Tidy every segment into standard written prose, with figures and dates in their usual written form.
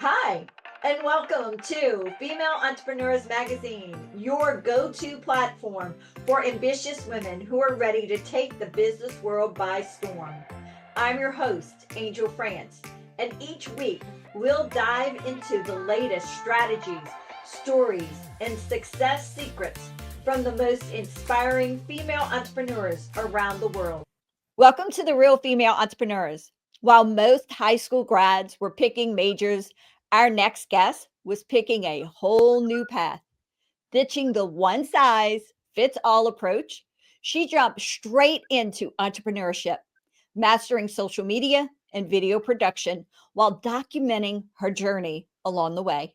Hi, and welcome to Female Entrepreneurs Magazine, your go-to platform for ambitious women who are ready to take the business world by storm. I'm your host, Angel France, and each week we'll dive into the latest strategies, stories, and success secrets from the most inspiring female entrepreneurs around the world. Welcome to the Real Female Entrepreneurs. While most high school grads were picking majors, our next guest was picking a whole new path. Ditching the one size fits all approach, she jumped straight into entrepreneurship, mastering social media and video production while documenting her journey along the way.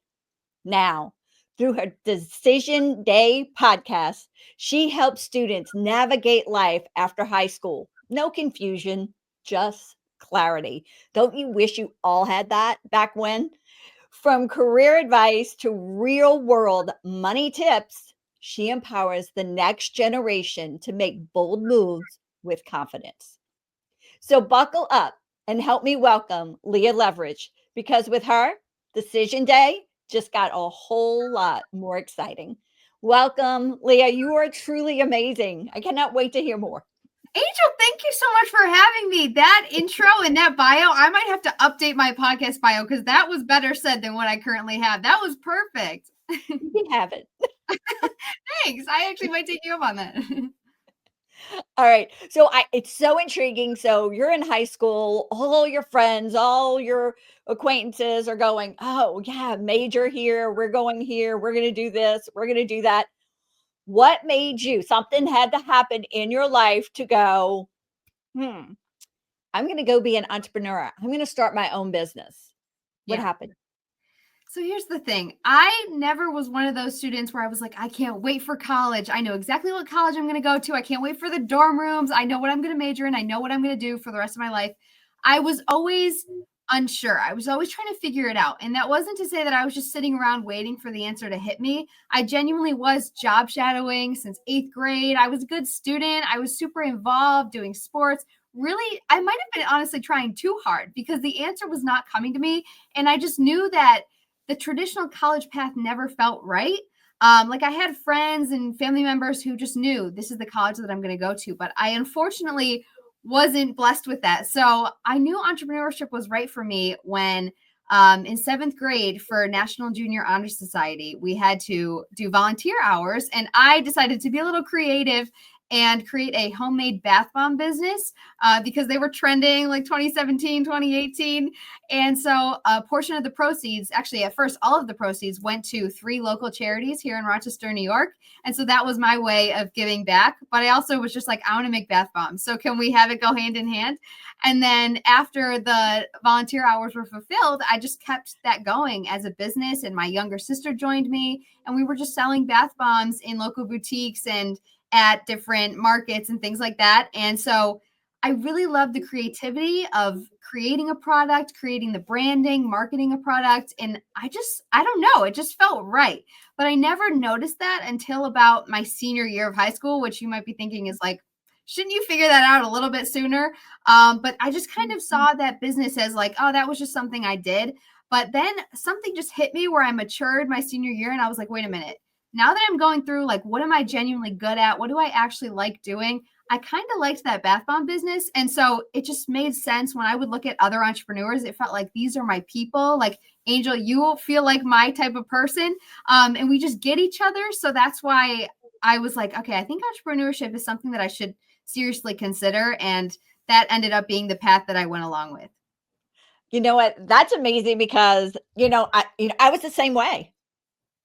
Now, through her Decision Day podcast, she helps students navigate life after high school. No confusion, just clarity. Don't you wish you all had that back when? From career advice to real world money tips, she empowers the next generation to make bold moves with confidence. So buckle up and help me welcome Leah Leverich, because with her, Decision Day just got a whole lot more exciting. Welcome, Leah. You are truly amazing. I cannot wait to hear more. Angel, thank you so much for having me. That intro and that bio, I might have to update my podcast bio because that was better said than what I currently have. That was perfect. You can have it. Thanks. I actually might take you up on that. All right. So it's so intriguing. So you're in high school, all your friends, all your acquaintances are going, oh, yeah, major here. We're going here. We're going to do this. We're going to do that. What made you, something had to happen in your life to go, I'm going to go be an entrepreneur. I'm going to start my own business. What happened? So here's the thing. I never was one of those students where I was like, I can't wait for college. I know exactly what college I'm going to go to. I can't wait for the dorm rooms. I know what I'm going to major in. I know what I'm going to do for the rest of my life. I was always unsure. I was always trying to figure it out. And that wasn't to say that I was just sitting around waiting for the answer to hit me. I genuinely was job shadowing since 8th grade. I was a good student. I was super involved doing sports. Really, I might have been honestly trying too hard because the answer was not coming to me. And I just knew that the traditional college path never felt right. Like I had friends and family members who just knew this is the college that I'm going to go to, but I unfortunately wasn't blessed with that. So I knew entrepreneurship was right for me when in 7th grade for National Junior Honor Society, we had to do volunteer hours, and I decided to be a little creative and create a homemade bath bomb business because they were trending like 2017, 2018. And so a portion of the proceeds, actually at first, all of the proceeds went to 3 local charities here in Rochester, New York. And so that was my way of giving back. But I also was just like, I want to make bath bombs. So can we have it go hand in hand? And then after the volunteer hours were fulfilled, I just kept that going as a business. And my younger sister joined me, and we were just selling bath bombs in local boutiques and at different markets and things like that. And so I really love the creativity of creating a product, creating the branding, marketing a product. And I don't know, it just felt right. But I never noticed that until about my senior year of high school, which you might be thinking is like, shouldn't you figure that out a little bit sooner? But I just kind of saw that business as like, oh, that was just something I did. But then something just hit me where I matured my senior year, and I was like, wait a minute. Now that I'm going through, like, what am I genuinely good at? What do I actually like doing? I kind of liked that bath bomb business. And so it just made sense when I would look at other entrepreneurs. It felt like these are my people. Like, Angel, you feel like my type of person. And we just get each other. So that's why I was like, okay, I think entrepreneurship is something that I should seriously consider. And that ended up being the path that I went along with. You know what? That's amazing because, I was the same way.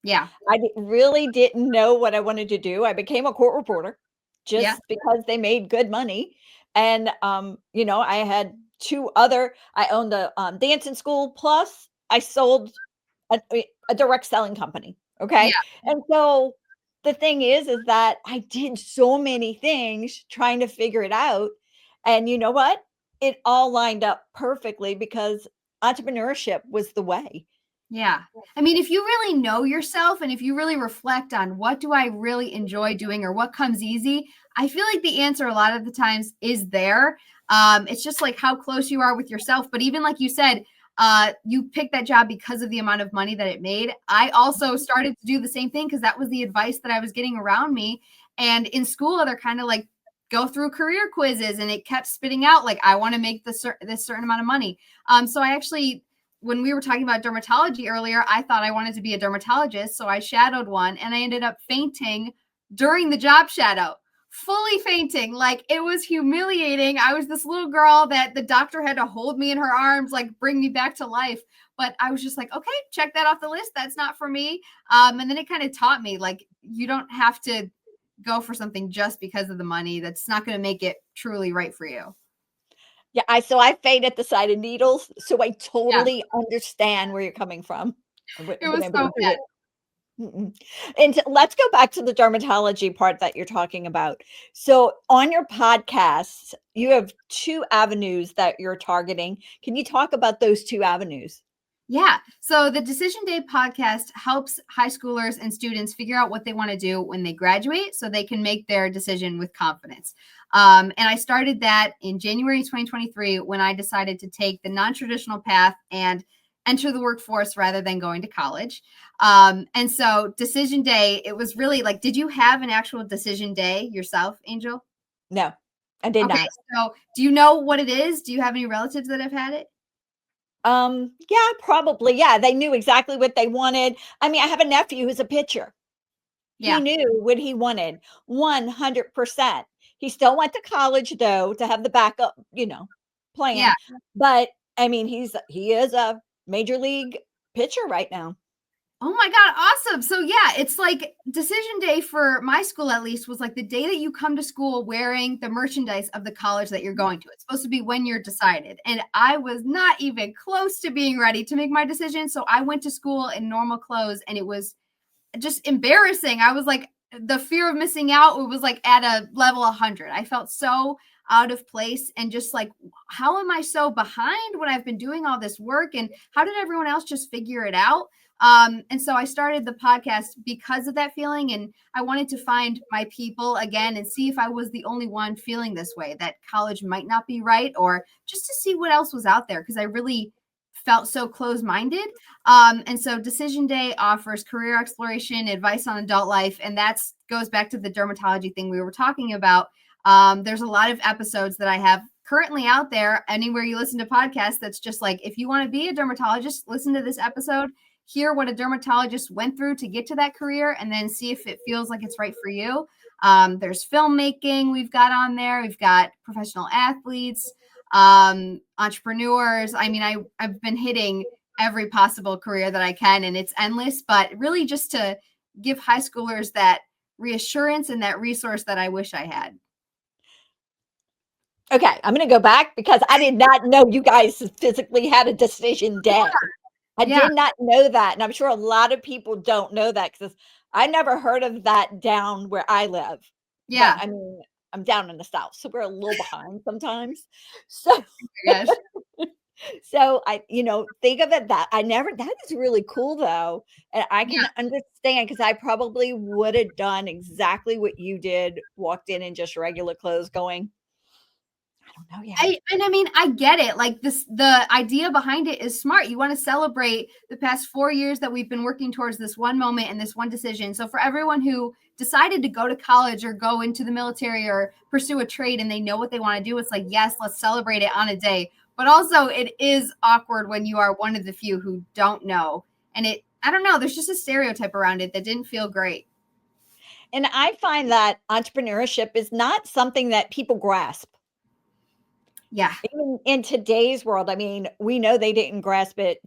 Yeah. I really didn't know what I wanted to do. I became a court reporter just because they made good money. And, I had I owned a dancing school, plus I sold a direct selling company. Okay. Yeah. And so the thing is that I did so many things trying to figure it out. And you know what? It all lined up perfectly because entrepreneurship was the way. Yeah. I mean, if you really know yourself and if you really reflect on what do I really enjoy doing or what comes easy, I feel like the answer a lot of the times is there. It's just like how close you are with yourself. But even like you said, you picked that job because of the amount of money that it made. I also started to do the same thing because that was the advice that I was getting around me. And in school, they're kind of like, go through career quizzes, and it kept spitting out like, I want to make this certain amount of money. So I actually, when we were talking about dermatology earlier, I thought I wanted to be a dermatologist. So I shadowed one, and I ended up fainting during the job shadow, fully fainting. Like, it was humiliating. I was this little girl that the doctor had to hold me in her arms, like bring me back to life. But I was just like, okay, check that off the list. That's not for me. And then it kind of taught me, like, you don't have to go for something just because of the money. That's not going to make it truly right for you. Yeah, I faint at the sight of needles, so I Yeah, totally understand where you're coming from. I it wouldn't have been was able so to do bad. it. Mm-mm. And let's go back to the dermatology part that you're talking about. So, on your podcast, you have 2 avenues that you're targeting. Can you talk about those 2 avenues? Yeah. So the Decision Day podcast helps high schoolers and students figure out what they want to do when they graduate so they can make their decision with confidence. And I started that in January 2023 when I decided to take the non-traditional path and enter the workforce rather than going to college. And so Decision Day, it was really like, did you have an actual decision day yourself, Angel? No, I did Okay. not. So do you know what it is? Do you have any relatives that have had it? Yeah, probably. Yeah, they knew exactly what they wanted. I mean, I have a nephew who's a pitcher. He Yeah. knew what he wanted 100%. He still went to college though to have the backup, Yeah. plan. But I mean, he is a major league pitcher right now. Oh my God, awesome. So yeah, it's like decision day for my school at least was like the day that you come to school wearing the merchandise of the college that you're going to. It's supposed to be when you're decided. And I was not even close to being ready to make my decision. So I went to school in normal clothes, and it was just embarrassing. I was like, the fear of missing out, it was like at a level 100. I felt so out of place, and just like, how am I so behind when I've been doing all this work, and how did everyone else just figure it out? And so I started the podcast because of that feeling, and I wanted to find my people again and see if I was the only one feeling this way, that college might not be right, or just to see what else was out there, because I really felt so close-minded. And so Decision Day offers career exploration, advice on adult life, and that goes back to the dermatology thing we were talking about. There's a lot of episodes that I have currently out there anywhere you listen to podcasts. That's just like, if you want to be a dermatologist, listen to this episode, hear what a dermatologist went through to get to that career, and then see if it feels like it's right for you. There's filmmaking we've got on there. We've got professional athletes, entrepreneurs. I mean, I've been hitting every possible career that I can, and it's endless, but really just to give high schoolers that reassurance and that resource that I wish I had. Okay, I'm going to go back because I did not know you guys physically had a decision day. I Yeah. did not know that, and I'm sure a lot of people don't know that because I never heard of that down where I live. But Yeah. I mean, I'm down in the South, so we're a little behind sometimes. So, Oh my gosh. so think of it that I never. That is really cool though, and I Yeah. can understand because I probably would have done exactly what you did, walked in just regular clothes, going, I don't know yet. I mean, I get it. Like this, the idea behind it is smart. You want to celebrate the past 4 years that we've been working towards this one moment and this one decision. So for everyone who decided to go to college or go into the military or pursue a trade and they know what they want to do, it's like, yes, let's celebrate it on a day. But also it is awkward when you are one of the few who don't know. And I don't know, there's just a stereotype around it that didn't feel great. And I find that entrepreneurship is not something that people grasp. Yeah. Even in today's world, I mean, we know they didn't grasp it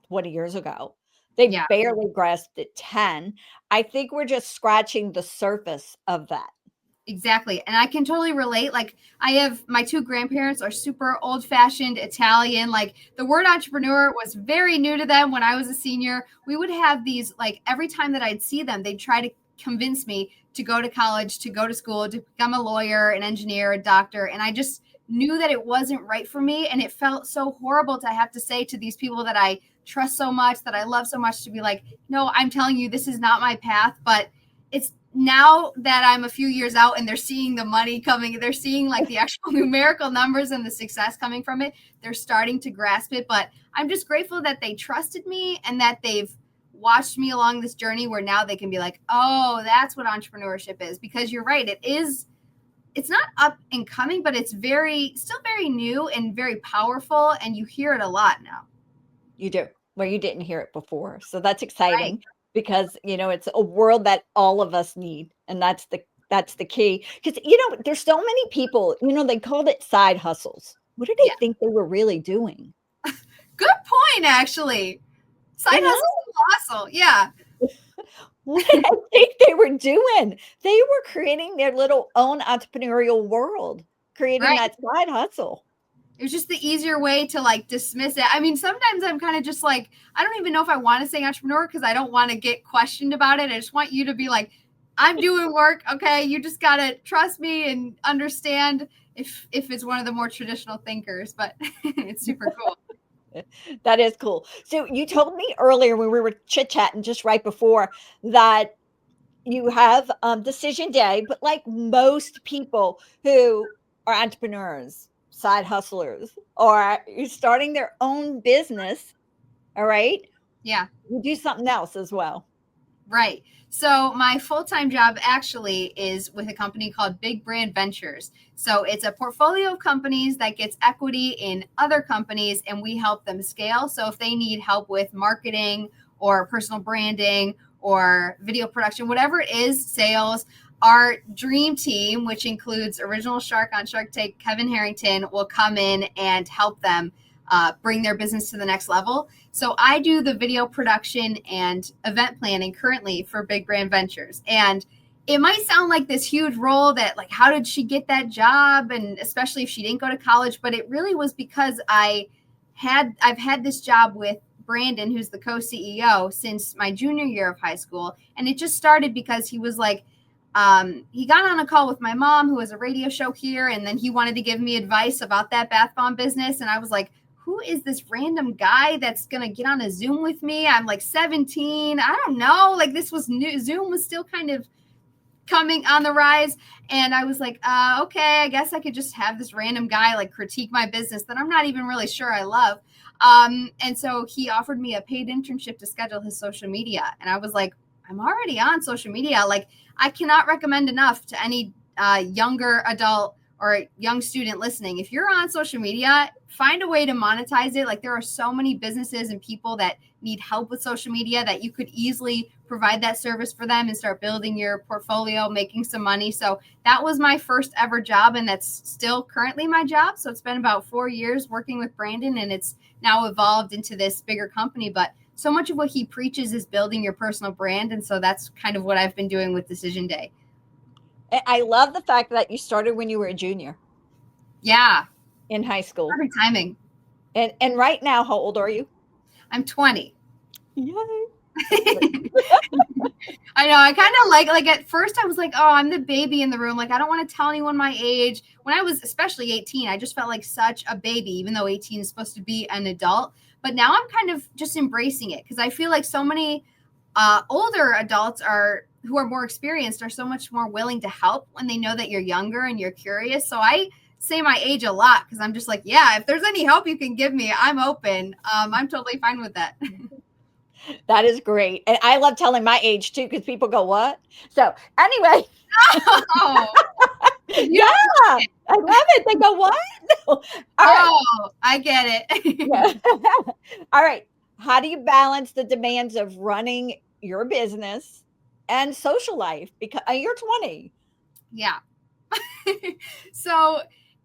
20 years ago. They Yeah. barely grasped it 10. I think we're just scratching the surface of that. Exactly. And I can totally relate. Like, I have my two grandparents are super old fashioned Italian. Like, the word entrepreneur was very new to them when I was a senior. We would have these, like, every time that I'd see them, they'd try to convince me to go to college, to go to school, to become a lawyer, an engineer, a doctor. And I just knew that it wasn't right for me. And it felt so horrible to have to say to these people that I trust so much, that I love so much, to be like, no, I'm telling you, this is not my path. But it's now that I'm a few years out and they're seeing the money coming, they're seeing like the actual numerical numbers and the success coming from it, they're starting to grasp it. But I'm just grateful that they trusted me and that they've watched me along this journey where now they can be like, oh, that's what entrepreneurship is. Because you're right, it's not up and coming, but it's still very new and very powerful. And you hear it a lot now. You do, where you didn't hear it before. So that's exciting because, it's a world that all of us need. And that's the key. Because, there's so many people, they called it side hustles. What do they think they were really doing? Good point, actually. Side hustle is hustle. Yeah. What did I think they were doing? They were creating their little own entrepreneurial world, creating that side hustle. It was just the easier way to like dismiss it. I mean, sometimes I'm kind of just like, I don't even know if I want to say entrepreneur because I don't want to get questioned about it. I just want you to be like, I'm doing work. Okay. You just got to trust me and understand if it's one of the more traditional thinkers, but it's super cool. That is cool. So you told me earlier when we were chit-chatting just right before that you have decision day, but like most people who are entrepreneurs, side hustlers, or starting their own business, all right? Yeah. You do something else as well. Right. So my full-time job actually is with a company called Big Brand Ventures. So it's a portfolio of companies that gets equity in other companies and we help them scale. So if they need help with marketing or personal branding or video production, whatever it is, sales, our dream team, which includes original Shark on Shark Tank, Kevin Harrington, will come in and help them bring their business to the next level. So I do the video production and event planning currently for Big Brand Ventures. And it might sound like this huge role that like, how did she get that job? And especially if she didn't go to college, but it really was because I've had this job with Brandon, who's the co-CEO, since my junior year of high school. And it just started because he was like, he got on a call with my mom, who has a radio show here. And then he wanted to give me advice about that bath bomb business. And I was like, who is this random guy that's going to get on a Zoom with me? I'm like 17. I don't know. Like this was new. Zoom was still kind of coming on the rise. And I was like, okay, I guess I could just have this random guy like critique my business that I'm not even really sure I love. And so he offered me a paid internship to schedule his social media. And I was like, I'm already on social media. Like I cannot recommend enough to any younger adult or young student listening. If you're on social media, find a way to monetize it. Like there are so many businesses and people that need help with social media that you could easily provide that service for them and start building your portfolio, making some money. So that was my first ever job. And that's still currently my job. So it's been about 4 years working with Brandon and it's now evolved into this bigger company. But so much of what he preaches is building your personal brand. And so that's kind of what I've been doing with Decision Day. I love the fact that you started when you were a junior. Yeah. In high school. Perfect timing. And right now, how old are you? I'm 20. Yay. I know. I kind of like at first I was like, oh, I'm the baby in the room. Like, I don't want to tell anyone my age. When I was especially 18, I just felt like such a baby, even though 18 is supposed to be an adult. But now I'm kind of just embracing it because I feel like so many older adults who are more experienced are so much more willing to help when they know that you're younger and you're curious. So I say my age a lot because I'm just like, yeah, if there's any help you can give me, I'm open. I'm totally fine with that. That is great. And I love telling my age too, because people go, what? So anyway. Oh, yeah, I love it. They go, what? No. Right. I get it. Yeah. All right. How do you balance the demands of running your business and social life? Because you're 20. Yeah. So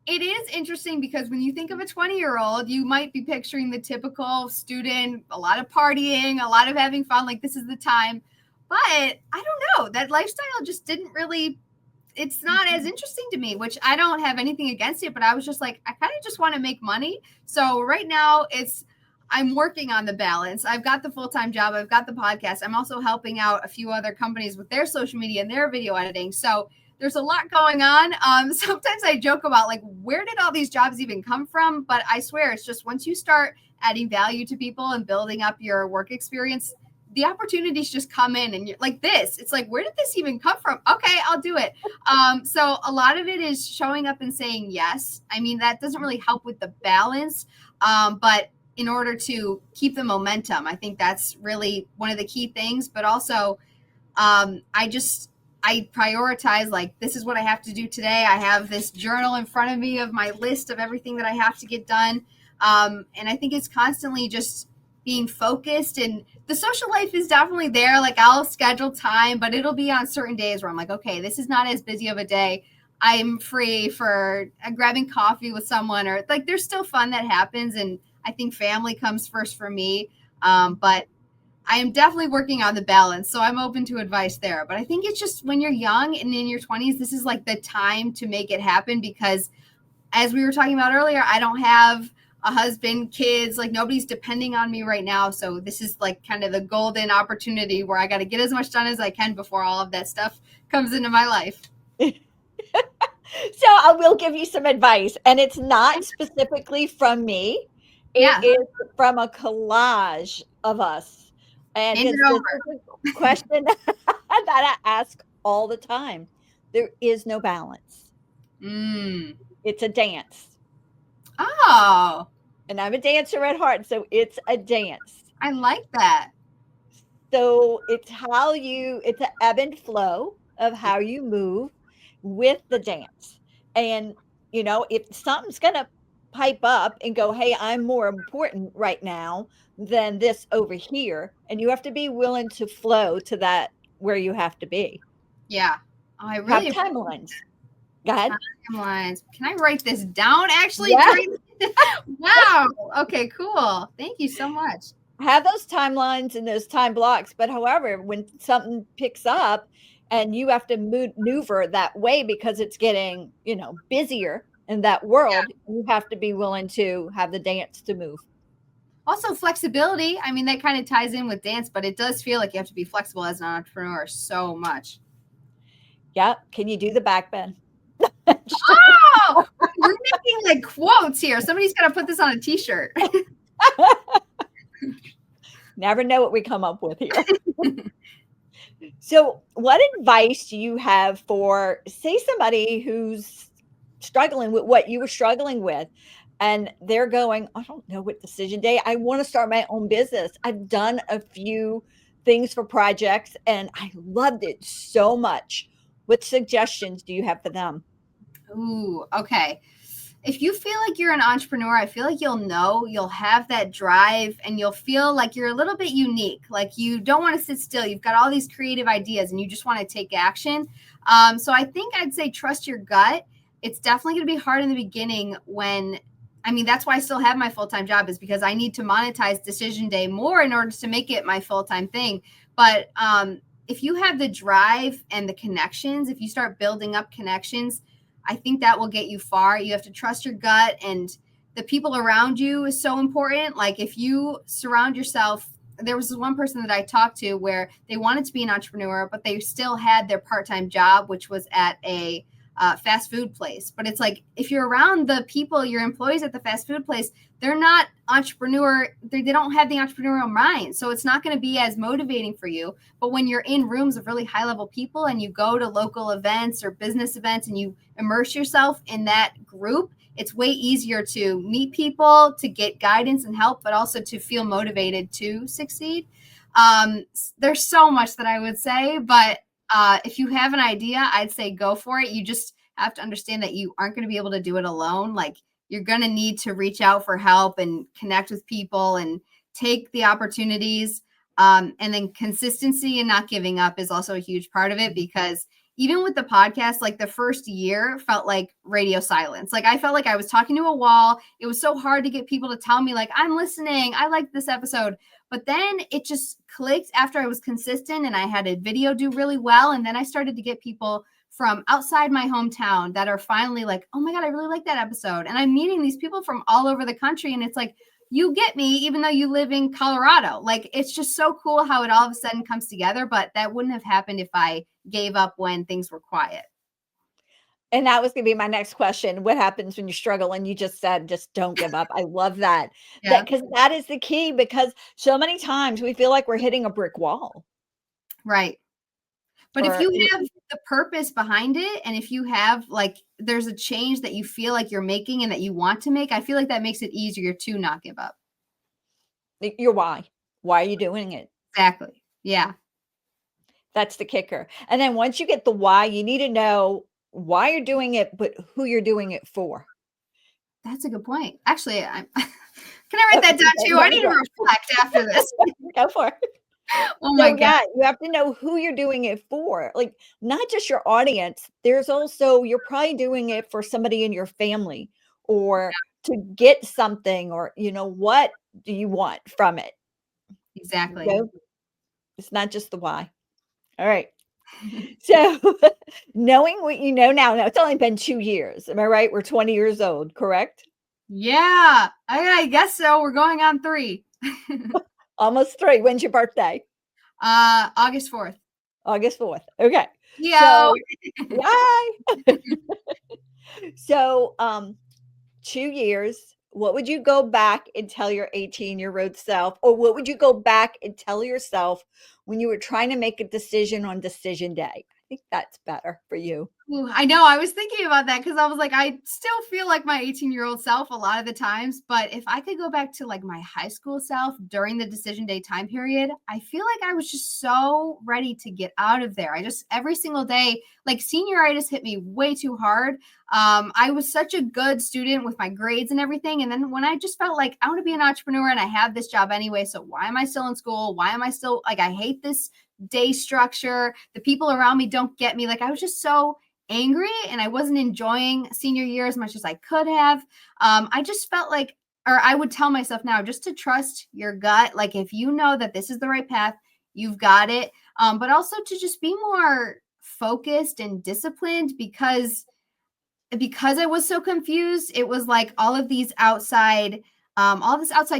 it is interesting because when you think of a 20-year-old, you might be picturing the typical student, a lot of partying, a lot of having fun, like this is the time. But I don't know, that lifestyle just didn't really, it's not as interesting to me, which I don't have anything against it, but I was just like, I kind of just want to make money. So right now I'm working on the balance. I've got the full-time job. I've got the podcast. I'm also helping out a few other companies with their social media and their video editing. So there's a lot going on. Sometimes I joke about like, where did all these jobs even come from? But I swear it's just once you start adding value to people and building up your work experience, the opportunities just come in and you're like this. It's like, where did this even come from? Okay, I'll do it. So a lot of it is showing up and saying yes. I mean, that doesn't really help with the balance, but in order to keep the momentum, I think that's really one of the key things. But also, I prioritize, like, this is what I have to do today. I have this journal in front of me of my list of everything that I have to get done. And I think it's constantly just being focused, and the social life is definitely there. Like, I'll schedule time, but it'll be on certain days where I'm like, okay, this is not as busy of a day. I'm free for grabbing coffee with someone, or like, there's still fun that happens. And I think family comes first for me. But I am definitely working on the balance. So I'm open to advice there. But I think it's just when you're young and in your 20s, this is like the time to make it happen, because as we were talking about earlier, I don't have a husband, kids, like nobody's depending on me right now. So this is like kind of the golden opportunity where I got to get as much done as I can before all of that stuff comes into my life. So I will give you some advice, and it's not specifically from me. It is from a collage of us. And Hand this it over. is a question that I ask all the time. There is no balance. It's a dance. Oh, And I'm a dancer at heart, so it's a dance. I like that. So it's it's an ebb and flow of how you move with the dance. And, if something's going to pipe up and go, hey, I'm more important right now than this over here. And you have to be willing to flow to that where you have to be. Yeah. Oh, I Have really timelines. Go ahead. Timelines. Can I write this down actually? Yeah. Wow. Okay, cool. Thank you so much. Have those timelines and those time blocks. But however, when something picks up and you have to maneuver that way because it's getting, busier in that world, you have to be willing to have the dance to move. Also, flexibility. I mean, that kind of ties in with dance, but it does feel like you have to be flexible as an entrepreneur so much. Yeah. Can you do the back bend? Oh, we're making like quotes here. Somebody's got to put this on a t-shirt. Never know what we come up with here. So, what advice do you have for, say, somebody who's struggling with what you were struggling with, and they're going, I don't know what decision day. I want to start my own business. I've done a few things for projects and I loved it so much. What suggestions do you have for them? Ooh, okay. If you feel like you're an entrepreneur, I feel like you'll have that drive, and you'll feel like you're a little bit unique. Like, you don't want to sit still. You've got all these creative ideas and you just want to take action. So I think I'd say trust your gut. It's definitely going to be hard in the beginning that's why I still have my full-time job, is because I need to monetize Decision Day more in order to make it my full-time thing. But if you have the drive and the connections, if you start building up connections, I think that will get you far. You have to trust your gut, and the people around you is so important. Like, if you surround yourself, there was this one person that I talked to where they wanted to be an entrepreneur, but they still had their part-time job, which was at a fast food place. But it's like, if you're around the people, your employees at the fast food place, they're not entrepreneur. They don't have the entrepreneurial mind. So it's not going to be as motivating for you. But when you're in rooms of really high level people and you go to local events or business events and you immerse yourself in that group, it's way easier to meet people, to get guidance and help, but also to feel motivated to succeed. There's so much that I would say, but if you have an idea, I'd say go for it. You just have to understand that you aren't going to be able to do it alone. Like, you're going to need to reach out for help and connect with people and take the opportunities. And then consistency and not giving up is also a huge part of it, because even with the podcast, like, the first year felt like radio silence. Like, I felt like I was talking to a wall. It was so hard to get people to tell me, like, I'm listening, I like this episode. But then it just clicked after I was consistent and I had a video do really well. And then I started to get people from outside my hometown that are finally like, oh my God, I really like that episode. And I'm meeting these people from all over the country. And it's like, you get me, even though you live in Colorado. Like, it's just so cool how it all of a sudden comes together. But that wouldn't have happened if I gave up when things were quiet. And that was going to be my next question. What happens when you struggle? And you just said, just don't give up. I love that. Yeah. Because that is the key, because so many times we feel like we're hitting a brick wall. Right. But if Or you have the purpose behind it, and if you have like, there's a change that you feel like you're making and that you want to make, I feel like that makes it easier to not give up. your why. Why are you doing it? Exactly. Yeah. That's the kicker. And then once you get the why, you need to know why you're doing it, but who you're doing it for. That's a good point. Actually, can I write that down too? I need to reflect after this. Go for it. Oh my God. Yeah, you have to know who you're doing it for. Like, not just your audience. There's also, you're probably doing it for somebody in your family, or to get something, or, what do you want from it? Exactly. It's not just the why. All right. So knowing what you know now it's only been 2 years. Am I right? We're 20 years old, correct? Yeah, I guess so. We're going on 3. Almost 3. When's your birthday? August 4th. August 4th. Okay. Yo. So, yay. So, 2 years, what would you go back and tell your 18-year-old self? Or what would you go back and tell yourself when you were trying to make a decision on decision day? I think that's better for you. Ooh, I know. I was thinking about that because I was like, I still feel like my 18-year-old self a lot of the times. But if I could go back to like my high school self during the decision day time period, I feel like I was just so ready to get out of there. I just, every single day, like senioritis hit me way too hard. I was such a good student with my grades and everything. And then when I just felt like I want to be an entrepreneur and I have this job anyway, so why am I still in school? Why am I still like, I hate this day structure. The people around me don't get me. Like I was just so angry and I wasn't enjoying senior year as much as I could have. I just felt like, or I would tell myself now just to trust your gut. Like if you know that this is the right path, you've got it. But also to just be more focused and disciplined because I was so confused. It was like all this outside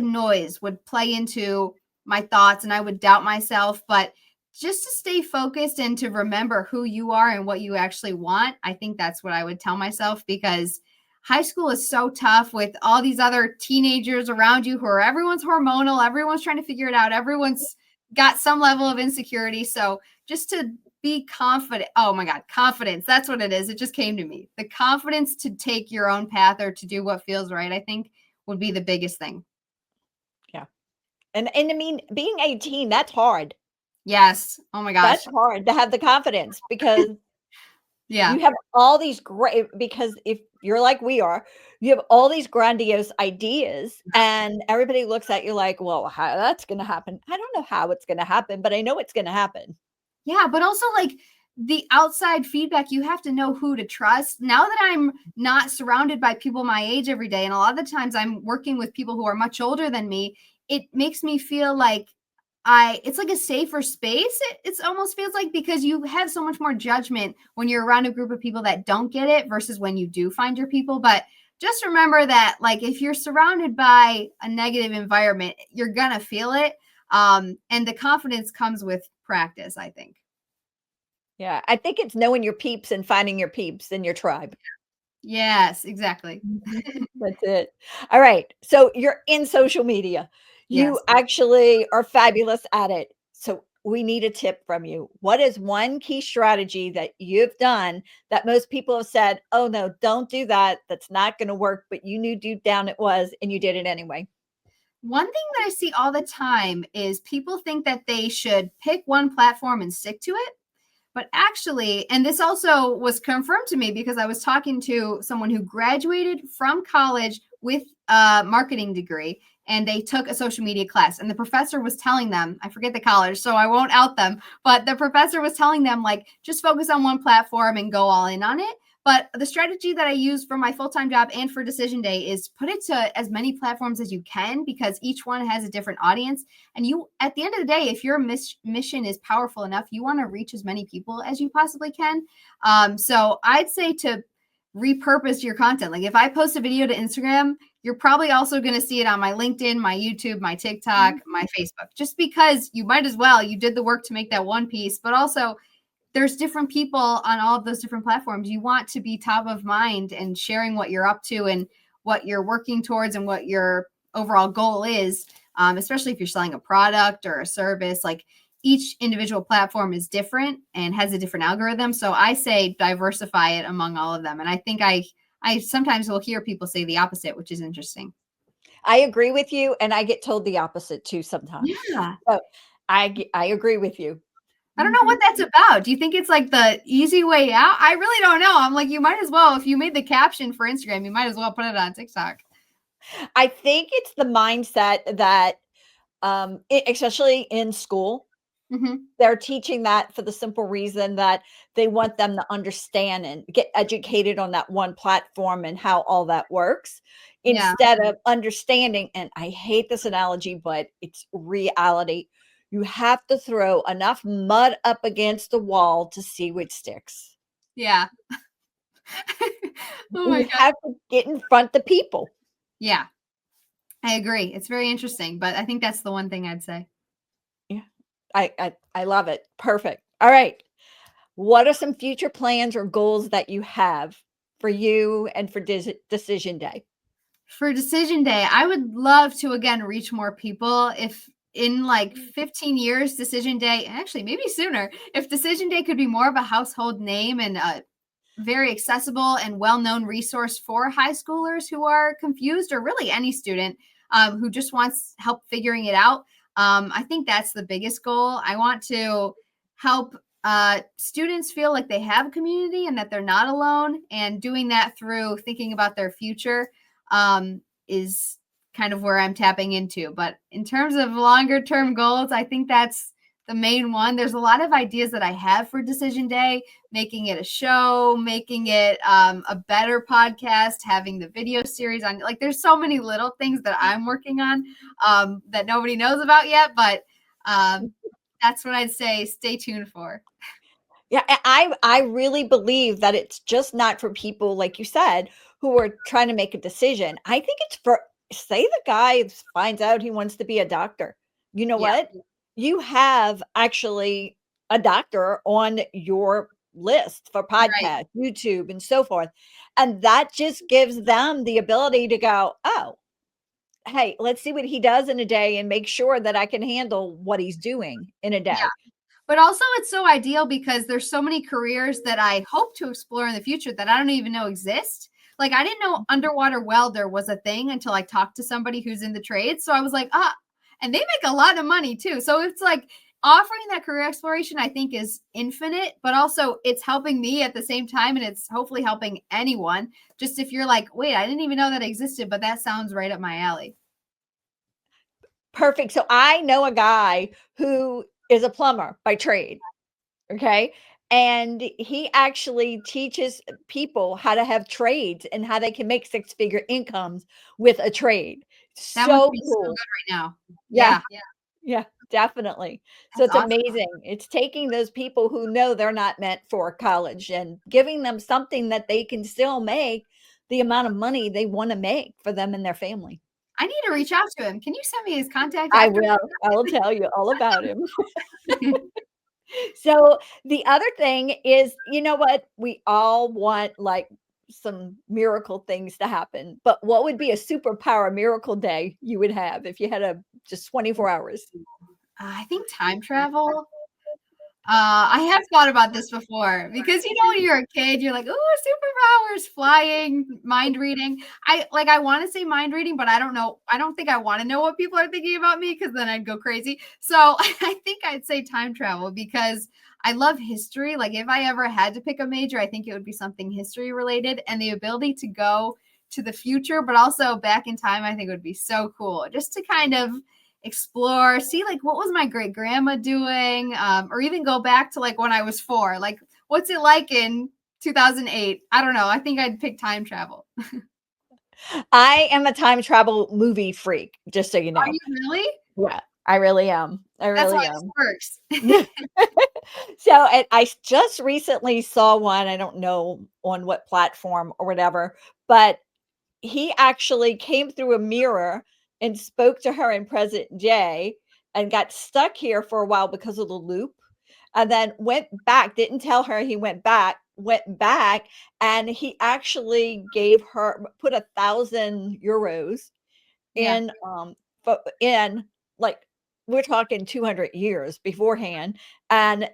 noise would play into my thoughts and I would doubt myself. But just to stay focused and to remember who you are and what you actually want, I think that's what I would tell myself, because high school is so tough with all these other teenagers around you who are, everyone's hormonal, everyone's trying to figure it out, everyone's got some level of insecurity. So just to be confident. Oh my God, confidence. That's what it is. It just came to me. The confidence to take your own path or to do what feels right, I think would be the biggest thing. Yeah. And I mean, being 18, that's hard. Yes. Oh my gosh. That's hard to have the confidence, because Yeah. you have all these great, because if you're like we are, you have all these grandiose ideas and everybody looks at you like, well, how that's going to happen. I don't know how it's going to happen, but I know it's going to happen. Yeah, but also like the outside feedback, you have to know who to trust. Now that I'm not surrounded by people my age every day, and a lot of the times I'm working with people who are much older than me, it makes me feel like it's like a safer space. It almost feels like, because you have so much more judgment when you're around a group of people that don't get it versus when you do find your people. But just remember that, like, if you're surrounded by a negative environment, you're gonna feel it. And the confidence comes with practice, I think. Yeah. I think it's knowing your peeps and finding your peeps in your tribe. Yes, exactly. That's it. All right. So you're in social media. You Yes. actually are fabulous at it. So we need a tip from you. What is one key strategy that you've done that most people have said, oh, no, don't do that. That's not going to work. But you knew deep down it was, and you did it anyway. One thing that I see all the time is people think that they should pick one platform and stick to it. But actually, and this also was confirmed to me because I was talking to someone who graduated from college with a marketing degree, and they took a social media class. And the professor was telling them, I forget the college, so I won't out them, but the professor was telling them, like, just focus on one platform and go all in on it. But the strategy that I use for my full-time job and for decision day is put it to as many platforms as you can, because each one has a different audience. And you, at the end of the day, if your mission is powerful enough, you want to reach as many people as you possibly can. So I'd say to repurpose your content. Like if I post a video to Instagram, you're probably also going to see it on my LinkedIn, my YouTube, my TikTok, my Facebook, just because you might as well, you did the work to make that one piece, but also there's different people on all of those different platforms. You want to be top of mind and sharing what you're up to and what you're working towards and what your overall goal is, especially if you're selling a product or a service. Like each individual platform is different and has a different algorithm. So I say diversify it among all of them. And I think I sometimes will hear people say the opposite, which is interesting. I agree with you, and I get told the opposite too sometimes. Yeah. So I agree with you. I don't know what that's about. Do you think it's like the easy way out? I really don't know. I'm like, you might as well, if you made the caption for Instagram, you might as well put it on TikTok. I think it's the mindset that, especially in school, Mm-hmm. they're teaching that for the simple reason that they want them to understand and get educated on that one platform and how all that works Yeah. instead of understanding. And I hate this analogy, but it's reality. You have to throw enough mud up against the wall to see what sticks. Yeah. Oh my You God. have to get in front of people. Yeah. I agree. It's very interesting, but I think that's the one thing I'd say. Yeah. I love it. Perfect. All right. What are some future plans or goals that you have for you and for decision day? For decision day, I would love to again reach more people. If in like 15 years, decision day, actually maybe sooner, if decision day could be more of a household name and a very accessible and well-known resource for high schoolers who are confused, or really any student who just wants help figuring it out. I think that's the biggest goal. I want to help students feel like they have a community and that they're not alone, and doing that through thinking about their future is kind of where I'm tapping into. But in terms of longer term goals, I think that's the main one. There's a lot of ideas that I have for Decision Day, making it a show, making it a better podcast, having the video series on. Like, there's so many little things that I'm working on that nobody knows about yet, but that's what I'd say stay tuned for. Yeah, I really believe that it's just not for people, like you said, who are trying to make a decision. I think it's for, say the guy finds out he wants to be a doctor. You know Yeah, what? You have actually a doctor on your list for right. podcast, YouTube, and so forth. And that just gives them the ability to go, oh, hey, let's see what he does in a day and make sure that I can handle what he's doing in a Yeah. day. But also, it's so ideal because there's so many careers that I hope to explore in the future that I don't even know exist. Like, I didn't know underwater welder was a thing until I talked to somebody who's in the trade. So I was like, and they make a lot of money too. So it's like offering that career exploration, I think, is infinite, but also it's helping me at the same time. And it's hopefully helping anyone. Just if you're like, wait, I didn't even know that existed, but that sounds right up my alley. Perfect. So I know a guy who is a plumber by trade. Okay. And he actually teaches people how to have trades and how they can make six-figure incomes with a trade. That must So be so cool. good right now. Yeah. Yeah, Yeah, definitely. So that's it's awesome. amazing. It's taking those people who know they're not meant for college and giving them something that they can still make the amount of money they want to make for them and their family. I need to reach out to him. Can you send me his contact I after? will. I will tell you all about him. So the other thing is, you know what? We all want like some miracle things to happen, but what would be a superpower miracle day you would have if you had a just 24 hours? I think time travel. I have thought about this before because when you're a kid, you're like, "Oh, superpowers, flying, mind reading." I want to say mind reading, but I don't know. I don't think I want to know what people are thinking about me because then I'd go crazy. So I think I'd say time travel because I love history. Like, if I ever had to pick a major, I think it would be something history related, and the ability to go to the future, but also back in time, I think would be so cool just to kind of explore, see like what was my great grandma doing, or even go back to like when I was 4. Like, what's it like in 2008? I don't know. I think I'd pick time travel. I am a time travel movie freak, just so you Are know. you really? Yeah, I really am. I That's how really this am. works. So I just recently saw one, I don't know on what platform or whatever, but he actually came through a mirror and spoke to her in present day and got stuck here for a while because of the loop. and then went back, didn't tell her he went back, and he actually gave her put 1,000 euros Yeah. in like we're talking 200 years beforehand, and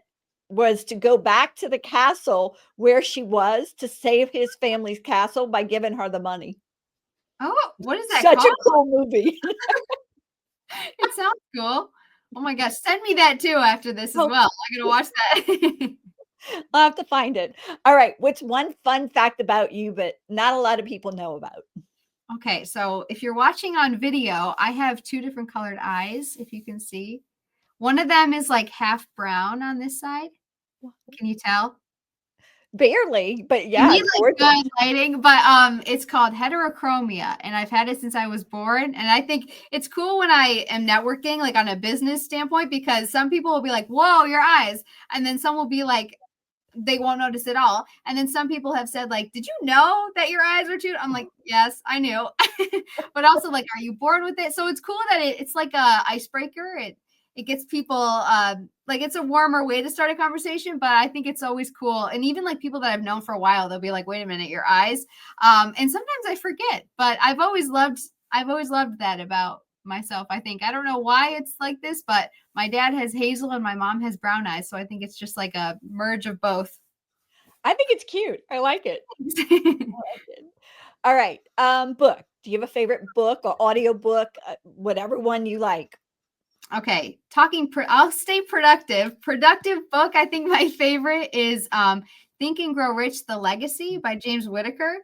was to go back to the castle where she was to save his family's castle by giving her the money. Oh, what is that Such called? a cool movie. It sounds cool. Oh my gosh, send me that too after this as Oh, well. I'm gonna watch that. I'll have to find it. All right, what's one fun fact about you but not a lot of people know about? Okay, so if you're watching on video, I have two different colored eyes, if you can see. One of them is like half brown on this side. Can you tell? Barely, but You yeah, need, it's like, gorgeous. good lighting, but, it's called heterochromia, and I've had it since I was born, and I think it's cool when I am networking, like, on a business standpoint, because some people will be like, "Whoa, your eyes," and then some will be like, they won't notice at all, and then some people have said, like, "Did you know that your eyes were too?" I'm like, "Yes, I knew." But also, like, "Are you bored with it?" So it's cool that it's like a icebreaker. It gets people, like, it's a warmer way to start a conversation, but I think it's always cool. And even like people that I've known for a while, they'll be like, "Wait a minute, your eyes." And sometimes I forget, but I've always loved that about myself. I think I don't know why it's like this, but my dad has hazel and my mom has brown eyes, so I think it's just like a merge of both. I think it's cute. I like it. I like it. All right, book. Do you have a favorite book or audiobook, whatever one you like? Okay, I'll stay productive. Productive book, I think my favorite is Think and Grow Rich: The Legacy by James Whitaker.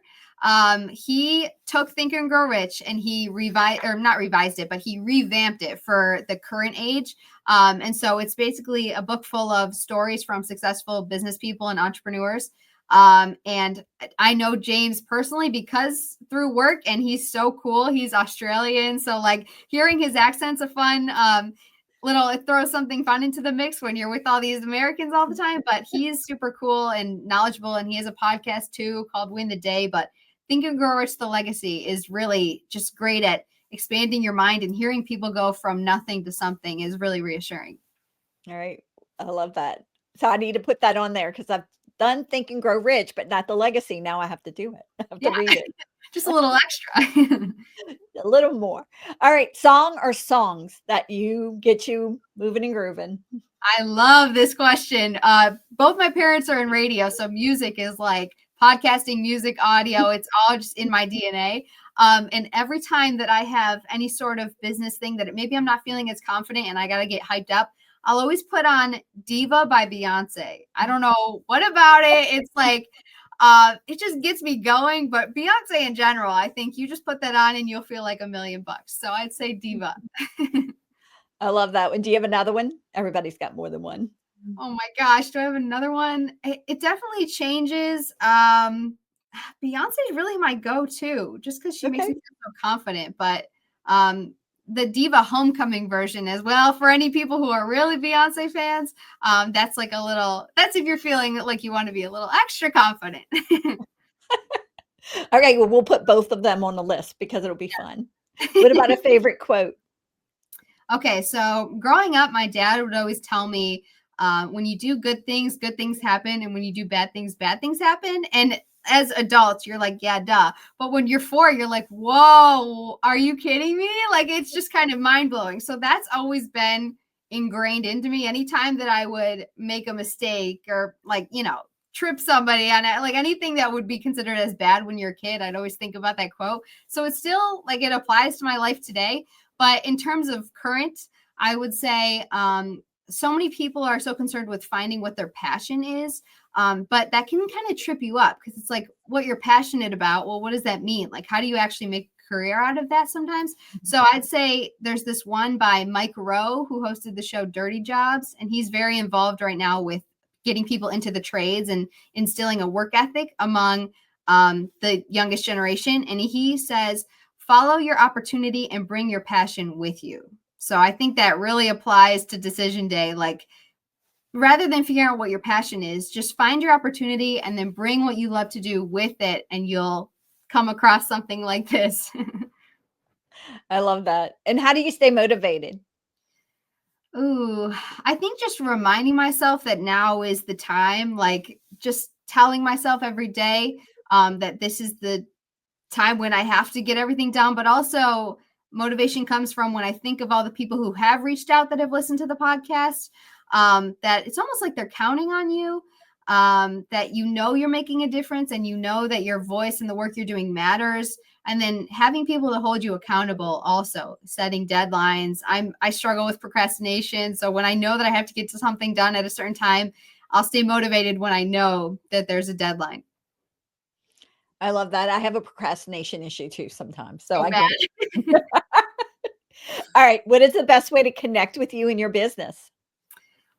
He took Think and Grow Rich and he revised, or not revised it, but he revamped it for the current age. And so it's basically a book full of stories from successful business people and entrepreneurs. And I know James personally because through work, and he's so cool. He's Australian, so like hearing his accent's a fun little, it throws something fun into the mix when you're with all these Americans all the time. But he is super cool and knowledgeable, and he has a podcast too called Win the Day. But Think and Grow Rich: The Legacy is really just great at expanding your mind, and hearing people go from nothing to something is really reassuring. All right, I love that. So I need to put that on there because I've done Think and Grow Rich, but not the legacy. Now I have to do it. I have to Yeah, read it just a little extra. a little more. All right, song or songs that you get you moving and grooving? I love this question. Both my parents are in radio, so music is like podcasting, music, audio. It's all just in my DNA. And every time that I have any sort of business thing that maybe I'm not feeling as confident and I got to get hyped up, I'll always put on Diva by Beyonce. I don't know what about it. It's like, it just gets me going. But Beyonce in general, I think you just put that on and you'll feel like $1,000,000. So I'd say Diva. I love that one. Do you have another one? Everybody's got more than one. Oh my gosh, do I have another one? It definitely changes. Beyonce's really my go-to just because she makes me Okay. feel so confident. But um, the Diva Homecoming version as well, for any people who are really Beyonce fans, that's like a little, that's if you're feeling like you want to be a little extra confident. Okay, well, we'll put both of them on the list because it'll be fun. What about a favorite quote? Okay, so growing up, my dad would always tell me, when you do good things happen, and when you do bad things happen. And as adults, you're like, yeah, duh. But when you're 4, you're like, whoa, are you kidding me? Like, it's just kind of mind blowing. So that's always been ingrained into me. Anytime that I would make a mistake or, like, trip somebody on it, like anything that would be considered as bad when you're a kid, I'd always think about that quote. So it's still like it applies to my life today. But in terms of current, I would say so many people are so concerned with finding what their passion is. But that can kind of trip you up because it's like what you're passionate about. Well, what does that mean? Like, how do you actually make a career out of that sometimes? So I'd say there's this one by Mike Rowe who hosted the show Dirty Jobs, and he's very involved right now with getting people into the trades and instilling a work ethic among the youngest generation. And he says, follow your opportunity and bring your passion with you. So I think that really applies to decision day. Like, rather than figuring out what your passion is, just find your opportunity and then bring what you love to do with it, and you'll come across something like this. I love that. And how do you stay motivated? Ooh, I think just reminding myself that now is the time, like just telling myself every day that this is the time when I have to get everything done, but also motivation comes from when I think of all the people who have reached out that have listened to the podcast, that it's almost like they're counting on you, that you know you're making a difference and you know that your voice and the work you're doing matters. And then having people to hold you accountable, also setting deadlines. I struggle with procrastination. So when I know that I have to get to something done at a certain time, I'll stay motivated when I know that there's a deadline. I love that. I have a procrastination issue too sometimes, so So I bad. get it. All right, what is the best way to connect with you and your business?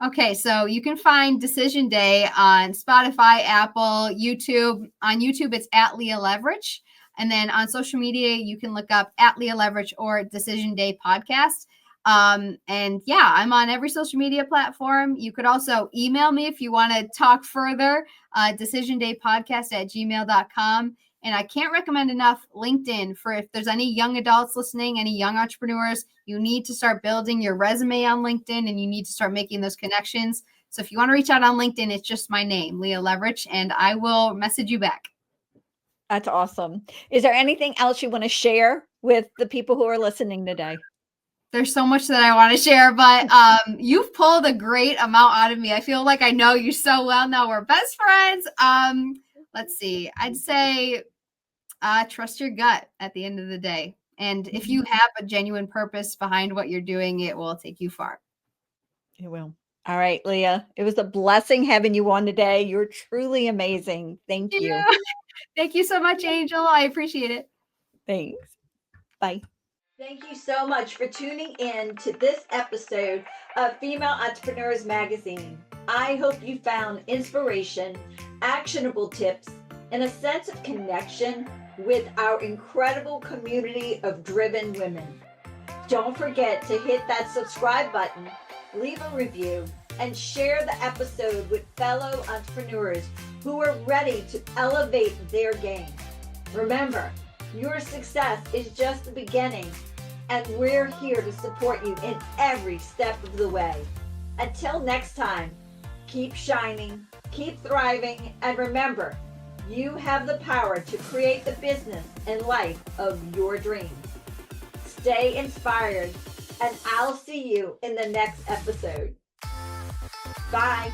Okay, so you can find Decision Day on Spotify, Apple, YouTube. On YouTube, it's at Leah Leverich. And then on social media, you can look up at Leah Leverich or Decision Day Podcast. And yeah, I'm on every social media platform. You could also email me if you want to talk further, decisiondaypodcast@gmail.com. And I can't recommend enough LinkedIn for if there's any young adults listening, any young entrepreneurs, you need to start building your resume on LinkedIn and you need to start making those connections. So if you want to reach out on LinkedIn, it's just my name, Leah Leverich, and I will message you back. That's awesome. Is there anything else you want to share with the people who are listening today? There's so much that I want to share, but you've pulled a great amount out of me. I feel like I know you so well now. We're best friends. Let's see. I'd say trust your gut at the end of the day. And if you have a genuine purpose behind what you're doing, it will take you far. You will. All right, Leah. It was a blessing having you on today. You're truly amazing. Thank you. Yeah. Thank you so much, Angel. I appreciate it. Thanks. Bye. Thank you so much for tuning in to this episode of Female Entrepreneurs Magazine. I hope you found inspiration, actionable tips, and a sense of connection with our incredible community of driven women. Don't forget to hit that subscribe button, leave a review, and share the episode with fellow entrepreneurs who are ready to elevate their game. Remember, your success is just the beginning, and we're here to support you in every step of the way. Until next time, keep shining, keep thriving, and remember, you have the power to create the business and life of your dreams. Stay inspired, and I'll see you in the next episode. Bye.